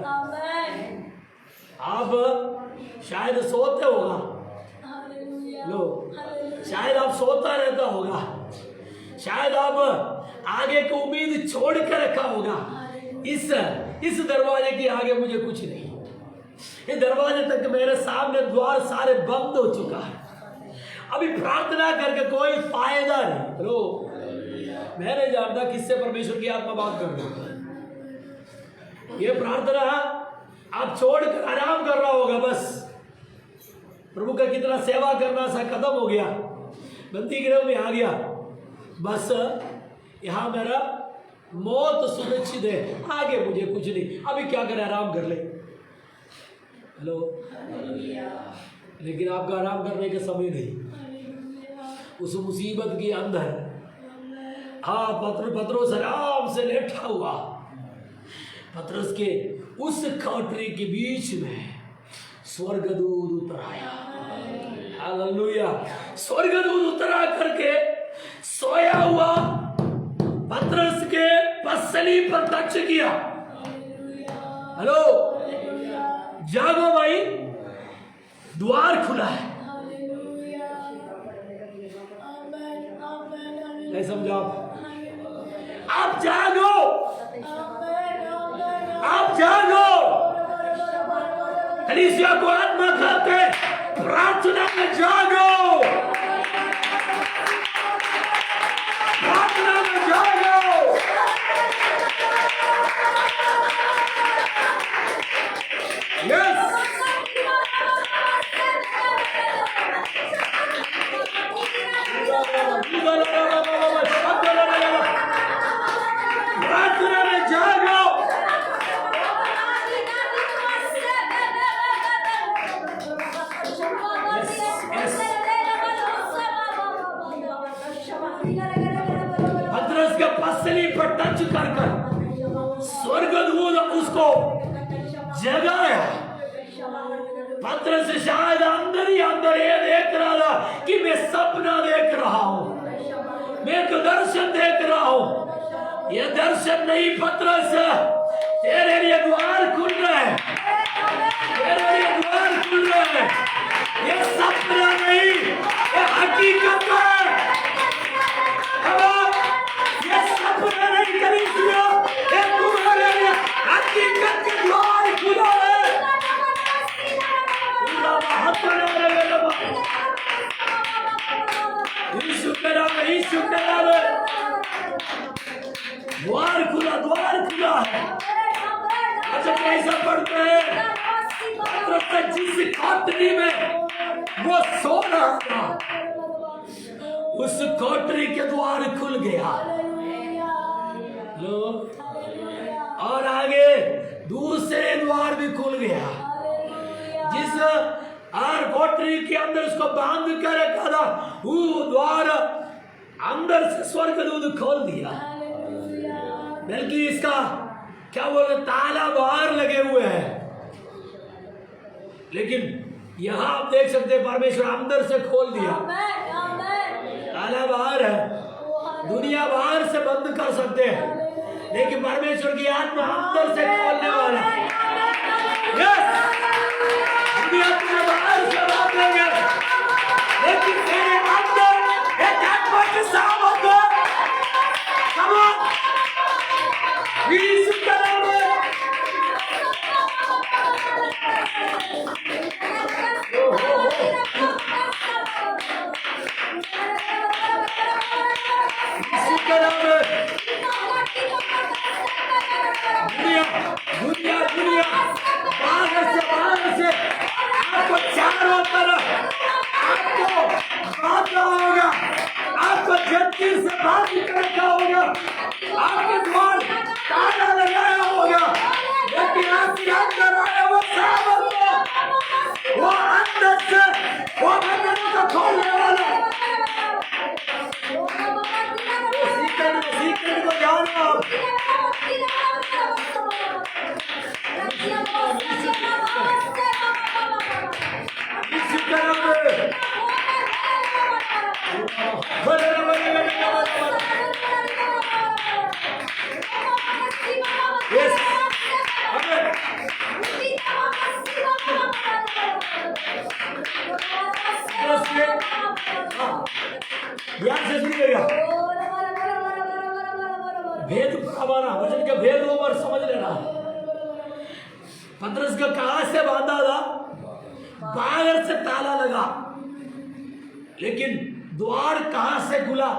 आप शायद सोते होगा, लो शायद आप सोता रहता होगा, शायद आप आगे की उम्मीद छोड़ के रखा होगा। इस दरवाजे के आगे मुझे कुछ नहीं, इस दरवाजे तक मेरे सामने द्वार सारे बंद हो चुका है, अभी प्रार्थना करके कोई फायदा नहीं। लो मैं नहीं जानता किससे परमेश्वर की आत्मा बात कर रही है। ये प्रार्थना आप छोड़कर आराम कर रहा होगा, बस प्रभु का कितना सेवा करना सा खत्म हो गया, बंदी गृह में आ गया, बस यहाँ मेरा मौत सुनिश्चित है, आगे मुझे कुछ नहीं, अभी क्या करें, आराम कर ले। हेलो, लेकिन आपका आराम करने का समय नहीं। उस मुसीबत के अंदर पतरस आराम से लेटा हुआ, पतरस के उस कोठरी के बीच में स्वर्गदूत उतर आया। हालेलुया, स्वर्गदूत उतरा करके सोया हुआ पतरस के पसली पर टच किया। हेलो, जागो भाई, द्वार खुला है। नहीं समझा आप जागो, आप जागो। कलीसिया को आत्मा खाते प्रार्थना में जागो, प्रार्थना में जागो। यस, प्रार्थना में जागो। पतरस के पसली पर टच कर स्वर्गदूत उसको जगाया। पतरस शायद अंदर ही अंदर ये देख रहा था कि मैं सपना देख रहा हूं, मैं एक दर्शन देख रहा हूं। ये दर्शन नहीं पतरस, तेरे लिए द्वार खुल रहे हैं, तेरे लिए द्वार खुल रहे हैं। ये सपना नहीं, ये हकीकत है। ये सपना नहीं कलीसिया, ये तुम्हारे लिए हकीकत के द्वार खुला है। यीशु के नाम में, यीशु के नाम में द्वार खुला, द्वार खुला है। अच्छा कैसा पढ़ते हैं, जिस कोठरी में वो सो रहा था उस कोठरी के द्वार खुल गया। लो, और आगे दूसरे द्वार भी खुल गया। जिस और कोठरी के अंदर उसको बांध कर रखा था, वो द्वार अंदर से स्वर्गदूत खोल दिया। बल्कि इसका क्या बोले, ताला बाहर लगे हुए हैं, लेकिन यहां आप देख सकते हैं परमेश्वर अंदर से खोल दिया। ताला बाहर है, दुनिया बाहर से बंद कर सकते हैं, लेकिन परमेश्वर की आत्मा अंदर से खोलने वाला है। दुनिया तुम्हें बाहर से बांध देंगे, लेकिन तेरे अंदर एक आत्मा की सामर्थ है। Come on! यीशु का नाम है। यीशु का नाम है। दुनिया दुनिया दुनिया बाहर से आपको चारों तरफ आपको बांधा होगा, आपको जंजीर से बांध कर रखा होगा, आपके द्वार ताला लगाया होगा, लेकिन आपके अंदर आया वो सामर्थ, वो अंदर से वो बंधन को खोलने वाला। सीक्रेट को जानो आप। भेद हमारा वचन के भेद और समझ लेना। पतरस का कहां से बांधा था, बाहर से ताला लगा, लेकिन द्वार कहां से खुला,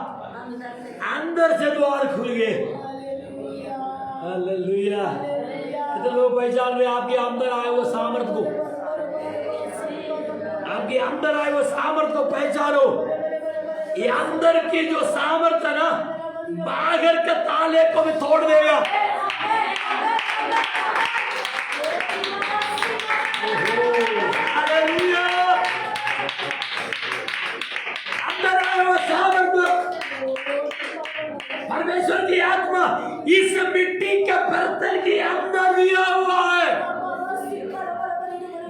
अंदर से द्वार खुल गए। हालेलुया। कितने लोग पहचान रहे आपके अंदर आए वो सामर्थ को, आपके अंदर आए वो सामर्थ को पहचानो। ये अंदर की जो सामर्थ है ना, बाहर के ताले को भी तोड़ देगा। हालेलुया। अंदर आए वो सामर्थ, परमेश्वर की आत्मा इस मिट्टी के बर्तन के अंदर दिया हुआ है।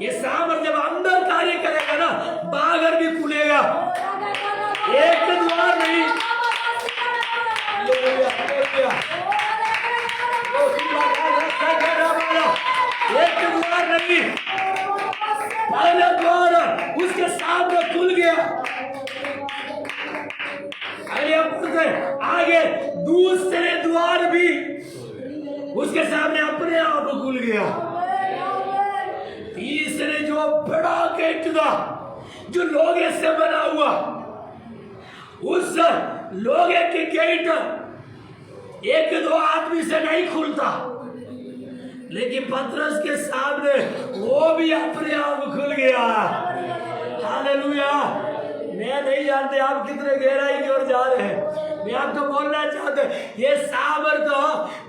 ये सामर्थ जब अंदर कार्य करेगा ना, बाहर भी खुलेगा। एक द्वार नहीं, एक द्वार नहीं, पहला द्वार उसके सामने खुल गया। आगे दूसरे द्वार भी उसके सामने अपने आप खुल गया। तीसरे जो बड़ा गेट था, जो लोहे से बना हुआ, उस लोहे के गेट एक दो आदमी से नहीं खुलता, लेकिन पतरस के सामने वो भी अपने आप खुल गया। हालेलुया। मैं नहीं जानते आप कितने गहराई की ओर जा रहे हैं। मैं आपको बोलना चाहता हूं, ये सामर्थ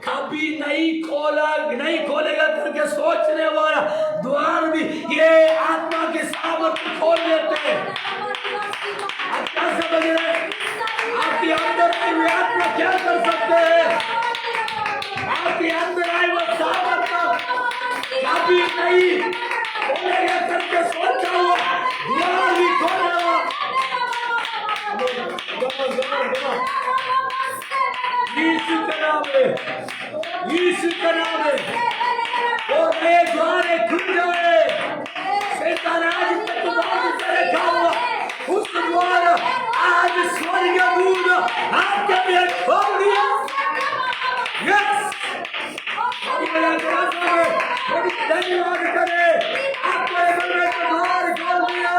कभी नहीं खोलेगा करके सोचने वाला द्वार भी ये आत्मा के सामर्थ खोल लेते हैं। आप क्या समझ रहे हैं? आपके अंदर की आत्मा क्या कर सकते हैं? आपके अंदर आए वो सामर्थ कभी नहीं खोलेगा करके सोचा हुआ द्वार भी खोलेगा। यीशु के नाम में, यीशु के नाम में। और नए द्वार खुल जाए। शैतान आज तक द्वार से रखा हुआ उस द्वार आज स्वर्गदूत आपके लिए खोल दिया। यस, धन्यवाद करें, आपके मन में द्वार खोल दिया।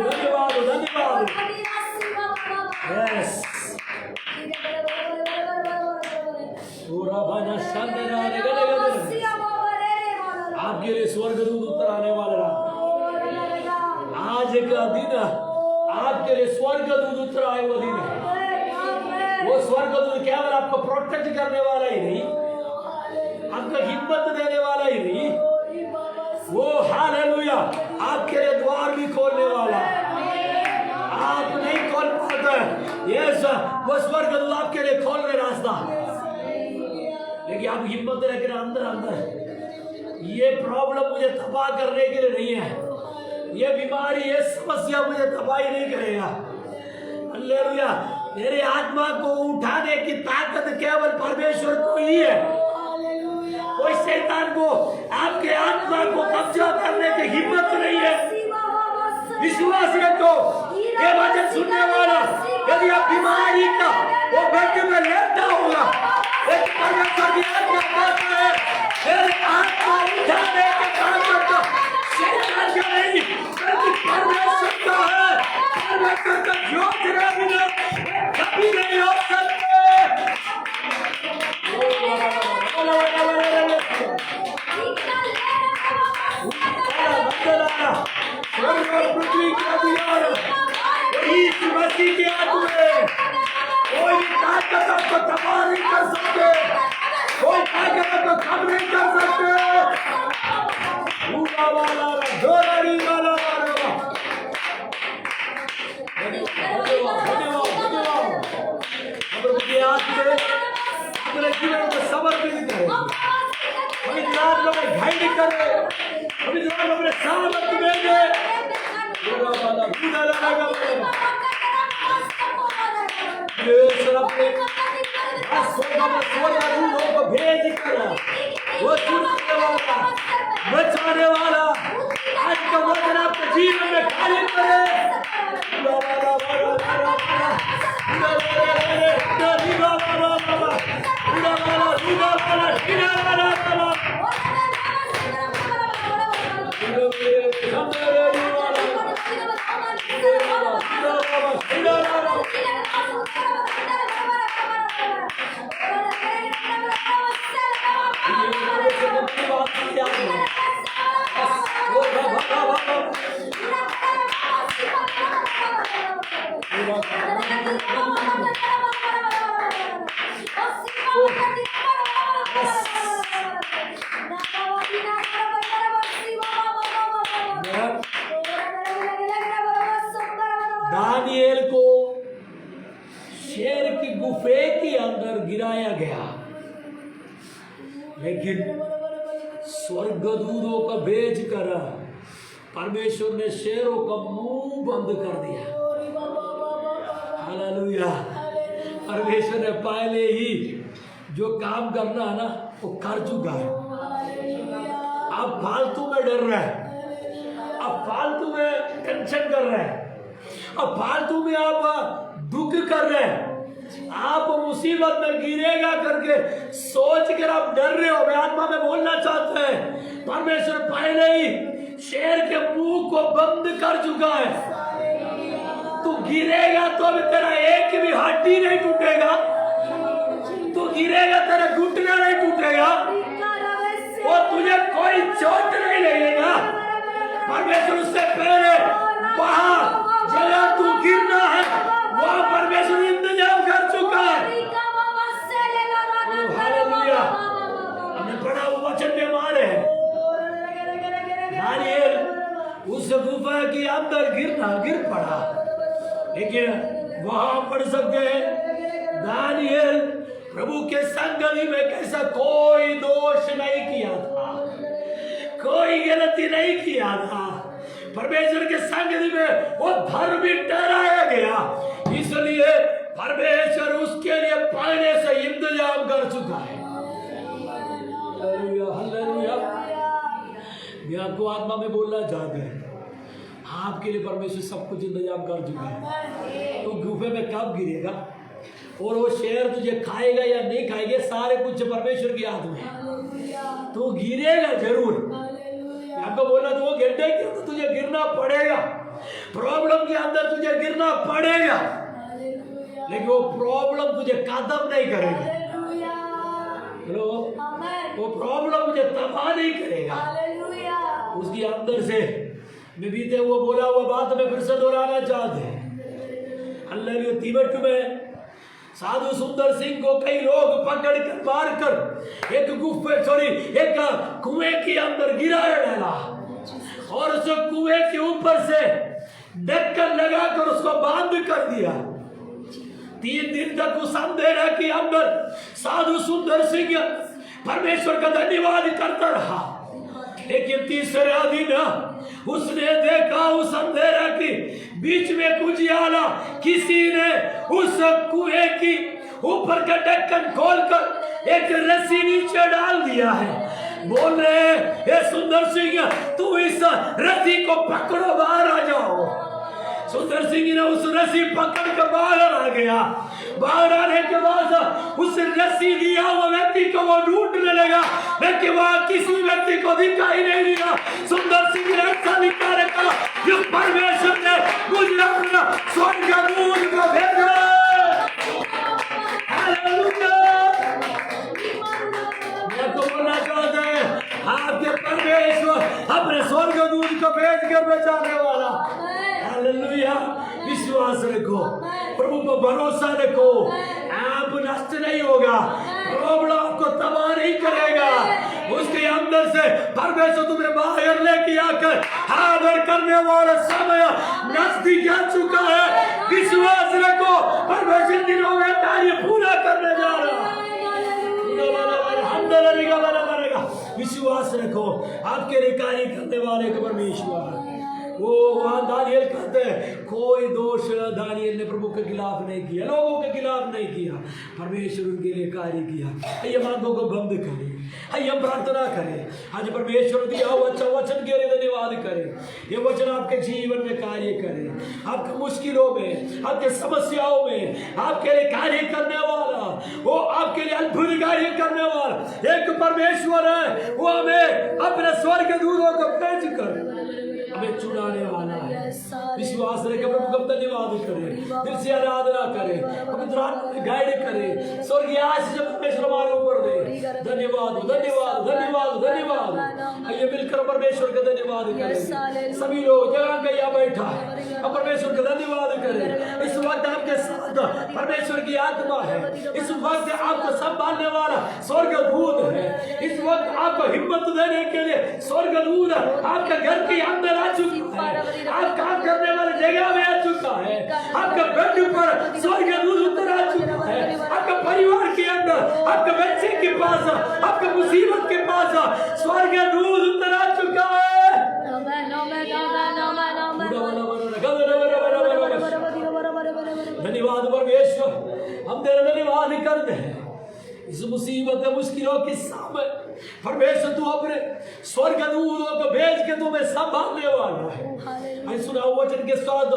धन्यवाद, धन्यवाद। यस, आपके लिए स्वर्गदूत उतर आने वाला। आज का दिन आपके लिए स्वर्गदूत उतर आए हुआ दिन है। वो स्वर्गदूत केवल आपको प्रोटेक्ट करने वाला ही नहीं, आपको हिम्मत देने वाला ही नहीं, वो हालेलुया आपके लिए द्वार भी खोलने वाला। आप नहीं खोल पाते, यस, वो स्वर्गदूत आपके लिए खोल रहे रास्ता। लेकिन आप हिम्मत रखना अंदर अंदर, ये प्रॉब्लम मुझे तबाह करने के लिए नहीं है, ये बीमारी, ये समस्या मुझे तबाही नहीं करेगा। हालेलुया, मेरे आत्मा को उठाने की ताकत केवल परमेश्वर को ही है। कोई शैतान को आपके आत्मा को कब्जा करने की हिम्मत नहीं है। विश्वास रखो, ये वचन सुनने वाला, यदि आप बीमारी का वो बेड में लेटा होगा, लेकिन परमेश्वर की आत्मा कहता है मेरे आत्मा उठाने के ताकत शैतान का नहीं, बल्कि परमेश्वर का है। परमेश्वर का योजना बिना कभी नहीं हो सकते। पृथ्वी का अधिकार यीशु मसीह के हाथ में। कोई ताकत आपको तबाह नहीं कर सकते, कोई ताकत आपको कम नहीं कर सकते। अपने जीवन को समर्पित करें, पवित्र आत्मा में गाइड करें, पवित्र आत्मा में सामर्थ भेजे। स्वर्गदूतों को भेज कर वो छुड़ाने वाला, बचाने वाला आज का वचन आपके जीवन में कार्य करे। दानिएल को शेर की गुफे के अंदर गिराया गया, लेकिन स्वर्गदूतों का भेज कर परमेश्वर ने शेरों का मुंह बंद कर दिया। हालेलुया, परमेश्वर ने पहले ही जो काम करना है ना वो कर चुका है। आप फालतू में डर रहे हैं, आप फालतू में टेंशन कर रहे हैं, अब फालतू में आप दुख कर रहे हैं, आप मुसीबत में गिरेगा करके सोच कर आप डर रहे हो। मैं आत्मा में बोलना चाहते हैं, परमेश्वर पहले ही शेर के मुंह को बंद कर चुका है। तू गिरेगा तो अभी तेरा एक भी हड्डी नहीं टूटेगा, तू गिरेगा तेरा घुटना नहीं टूटेगा, वो तुझे कोई चोट नहीं लगेगा। परमेश्वर उससे पहले वहां जगह तू गिरना है वहां परमेश्वर इंतजाम कर चुका है। हालेलुया, हमने पढ़ा वचन में मारे दानिएल उस गुफा के अंदर गिर पड़ा, लेकिन वहां पढ़ सकते हैं दानिएल प्रभु के संगति में कैसा कोई दोष नहीं किया था, कोई गलती नहीं किया था, परमेश्वर के संगति में वो धर्मी ठहराया गया, इसलिए परमेश्वर उसके लिए पहले से इंतजाम कर चुका है। Hallelujah, hallelujah. मैं आपको आत्मा में बोलना चाहते हैं, आपके लिए परमेश्वर सब कुछ इंतजाम कर चुका है। तो गुफे में कब गिरेगा और वो शेर तुझे खाएगा या नहीं खाएगा, सारे कुछ परमेश्वर की हाथ में है। तो गिरेगा जरूर। आपको बोला तो वो गड्ढे के तो तुझे गिरना पड़ेगा, प्रॉब्लम के अंदर तुझे गिरना पड़ेगा, लेकिन वो प्रॉब्लम तुझे खत्म नहीं करेगा। हेलो, वो प्रॉब्लम मुझे तबाह नहीं करेगा। उसके अंदर से मैं बीते हुआ बोला हुआ बात में फिर से दोहराना चाहते हैं। हालेलुया। तिब्बत में साधु सुंदर सिंह को कई लोग पकड़ कर मार कर एक कुएं के अंदर गिराया डाला और उस कुएं के ऊपर से ढक्कन लगाकर उसको बंद कर दिया। 3 दिन तक उस अंधेरा के अंदर साधु सुंदर सिंह परमेश्वर का धन्यवाद करता रहा, लेकिन तीसरे दिन उसने देखा उस अंधेरा के बीच में उजियाला, किसी ने उस कुएं की ऊपर का ढक्कन खोलकर एक रस्सी नीचे डाल दिया है। बोल रहे हे सुंदर सिंह, तू इस रस्सी को पकड़ो, बाहर आ जाओ। सुंदर सिंह ने उस रस्सी पकड़ कर बाहर आ गया। बाहर आने के बाद उस रस्सी लिया हुआ व्यक्ति को वो ढूंढने लगा, लेकिन वहां किसी व्यक्ति को दिखाई नहीं दिया। सुंदर सिंह ने ऐसा निकाल रखा जो परमेश्वर ने मुझे अपना स्वर्गदूत को भेजा। हालेलुया। मैं तो बोलना चाहता हूं, आपके परमेश्वर अपने स्वर्गदूत को भेज कर बचाने वाला। हालेलुया। विश्वास रखो, प्रभु पर भरोसा रखो, आप नष्ट नहीं होगा, प्रॉब्लम आपको तबाह नहीं करेगा। उसके अंदर से परमेश्वर तुम्हें बाहर लेके आकर आदर करने वाला समय नजदीक आ चुका है। विश्वास रखो, परमेश्वर दिनों में कार्य पूरा करने जा रहा है। विश्वास रखो, आपके लिए कार्य करने वाले का परमेश्वर। वो वहां दानियल कहते हैं, कोई दोष दानियल ने प्रभु के खिलाफ नहीं किया, लोगों के खिलाफ नहीं किया, परमेश्वर उनके लिए कार्य किया। आइए मांगों को बंद करें, आइए हम प्रार्थना करें। आज परमेश्वर दिया हुआ अच्छा वचन के लिए धन्यवाद करें। ये वचन आपके जीवन में कार्य करे, आपके मुश्किलों में, आपके समस्याओं में आपके लिए कार्य करने वाला, वो आपके लिए अद्भुत कार्य करने वाला एक परमेश्वर है। वो हमें अपने स्वर्गदूतों को भेज कर हमें छुड़ाने वाला है। विश्वास रखे, प्रभु का धन्यवाद करें, दिल से आराधना करें, पवित्र आत्मा में गाइड करें। स्वर्गीय आशीष परमेश्वर हमारे ऊपर दे। धन्यवाद, धन्यवाद, धन्यवाद, धन्यवाद। आइए मिलकर परमेश्वर का धन्यवाद करें। सभी लोग जगह का यहाँ बैठा है, अब परमेश्वर का धन्यवाद करें। इस वक्त आपके साथ परमेश्वर की आत्मा है, इस वक्त आपको संभालने वाला स्वर्गदूत है, इस वक्त आपको हिम्मत देने के लिए स्वर्गदूत आपके घर के अंदर आ चुका है, आप काम करने वाले जगह में आ चुका है, आपके बेड पर स्वर्गदूत उतर आ चुका है, आपके परिवार के अंदर, आपके बच्चे के पास, आपके मुसीबत के पास स्वर्गदूत उतर आ चुका है। धन्यवाद परमेश्वर, हम तेरा धन्यवाद करते हैं। इस मुसीबत मुश्किलों के समय परमेश्वर तू अपने स्वर्गदूतों को भेज के तुम्हें संभालने वाला है। आज सुना वचन के साथ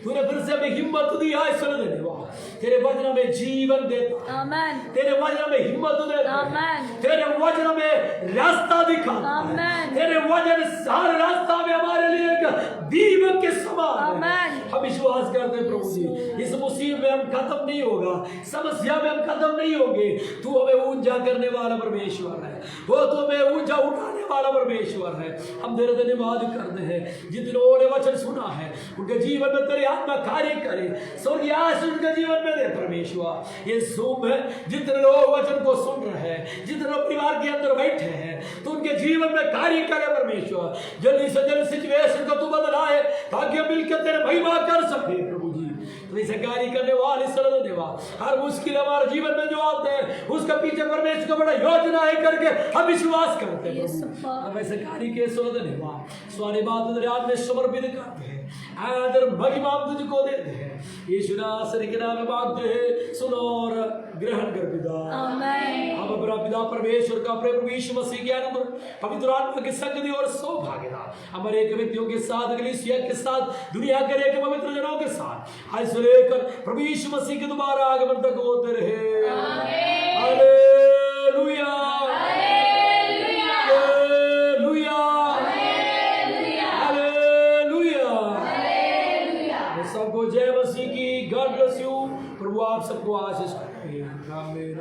तूने फिर से हमें हिम्मत दी है। धन्यवाद, तेरे वचन में जीवन देता, आमीन। तेरे वचन में हिम्मत देता, आमीन। तेरे वचन में रास्ता दिखाता, आमीन। तेरे वचन हर रास्ता में हमारे लिए एक दीपक के समान, आमीन। हम विश्वास करते हैं प्रभु जी, इस मुसीबत में हम खत्म नहीं होगा, समस्या में हम खत्म नहीं होंगे। तू हमें ऊंचा करने वाला परमेश्वर है, वो तुम्हें ऊंचा उठाने वाला परमेश्वर है। हम तेरे धन्यवाद करते हैं। जिन लोगों ने वचन सुना है उनके जीवन में तेरी आत्मा कार्य करे, स्वर्गीय आशीष उनके जीवन में दे परमेश्वर। ये जूम है, जितने लोग वचन को सुन रहे हैं, जितने लोग परिवार के अंदर बैठे हैं, तो उनके जीवन में कार्य करे परमेश्वर। जल्दी से जल्दी सिचुएशन को तू बदलाए ताकि हम मिलकर तेरे महिमा कर सके प्रभु जी। तो इसे कार्य करने वाले सर्व देवा, हर मुश्किल हमारे जीवन में जो आते हैं उसका पीछे परमेश्वर का बड़ा योजना है करके हम विश्वास करते हैं। हम ऐसे कार्य के सर्व देवा स्वामी बात में समर्पित करते हैं, आदर महिमा तुझको देते हैं। यीशु नासरी के नाम में मांगते हैं, सुनो और ग्रहण कर पिता। आमीन। अब अपना पिता परमेश्वर का प्रेम यीशु मसीह के अनुग्रह पवित्र आत्मा की संगति और सौभाग्यता हमारे एक व्यक्तियों के साथ, कलीसिया के साथ, दुनिया के एक पवित्र जनों के साथ आज से लेकर प्रभु यीशु मसीह के दोबारा आगमन तक होते रहे। Hallelujah, hallelujah, hallelujah. सबको जय मसीह की। God bless you. प्रभु आप सबको आशीष करे। आमीन।